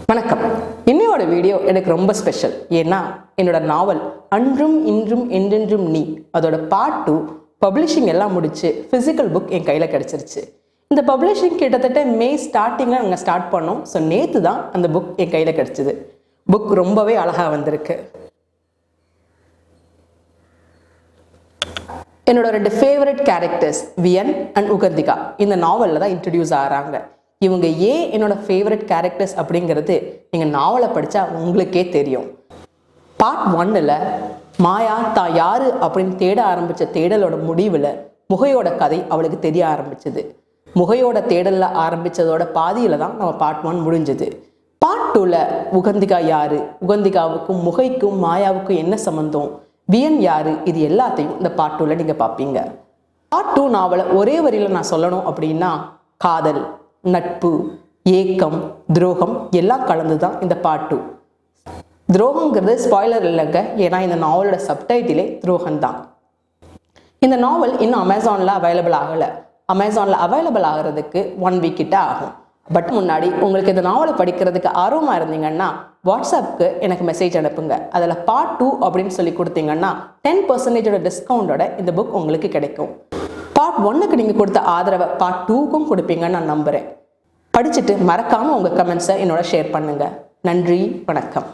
வணக்கம். இன்னையோட வீடியோ எனக்கு ரொம்ப ஸ்பெஷல். ஏன்னா என்னோட நாவல் அன்றும் இன்றும் என்றென்றும் நீ அதோட பார்ட் 2 பப்ளிஷிங் எல்லாம் முடிச்சு ஃபிசிக்கல் புக் என் கையில் கிடச்சிருச்சு. இந்த பப்ளிஷிங் கிட்டத்தட்ட மே ஸ்டார்டிங்கில் நாங்கள் ஸ்டார்ட் பண்ணோம். ஸோ நேற்று தான் அந்த புக் என் கையில் கிடச்சிது. புக் ரொம்பவே அழகாக வந்திருக்கு. என்னோட 2 ஃபேவரட் கேரக்டர்ஸ் வியன் அண்ட் உகந்திகா இந்த நாவலில் தான் இன்ட்ரடியூஸ் ஆகிறாங்க. இவங்க ஏன் என்னோட ஃபேவரட் கேரக்டர்ஸ் அப்படிங்கிறது நீங்கள் நாவலை படித்தா உங்களுக்கே தெரியும். பார்ட் 1ல் மாயா தான் யார் அப்படின்னு தேட ஆரம்பித்த தேடலோட முடிவில் முகையோட கதை அவளுக்கு தெரிய ஆரம்பிச்சது. முகையோட தேடலில் ஆரம்பித்ததோட பாதியில் தான் நம்ம பார்ட் 1 முடிஞ்சது. பார்ட் 2ல் உகந்திகா யார், உகந்திகாவுக்கும் முகைக்கும் மாயாவுக்கும் என்ன சம்மந்தம், வியன் யார், இது எல்லாத்தையும் இந்த பார்ட் 2ல் நீங்கள் பார்ப்பீங்க. பார்ட் 2 நாவலை ஒரே வரியில் நான் சொல்லணும் அப்படின்னா காதல், நட்பு, ஏக்கம், துரோகம் எல்லாம் கலந்து தான் இந்த பார்ட் 2. துரோகங்கிறது ஸ்பாய்லர் இல்லைங்க, ஏன்னா இந்த நாவலோட சப்டைட்டிலே துரோகம் தான். இந்த நாவல் இன்னும் அமேசானில் அவைலபிள் ஆகலை. அமேசானில் அவைலபிள் ஆகிறதுக்கு 1 வீக் கிட்ட ஆகும். பட் முன்னாடி உங்களுக்கு இந்த நாவலை படிக்கிறதுக்கு ஆர்வமாக இருந்தீங்கன்னா வாட்ஸ்அப்புக்கு எனக்கு மெசேஜ் அனுப்புங்க. அதில் பார்ட் 2 அப்படின்னு சொல்லி கொடுத்தீங்கன்னா 10% டிஸ்கவுண்டோட இந்த புக் உங்களுக்கு கிடைக்கும். பார்ட் 1க்கு நீங்கள் கொடுத்த ஆதரவை பார்ட் 2க்கும் கொடுப்பீங்கன்னு நான் நம்புகிறேன். படிச்சுட்டு மறக்காமல் உங்கள் கமெண்ட்ஸை என்னோட ஷேர் பண்ணுங்கள். நன்றி, வணக்கம்.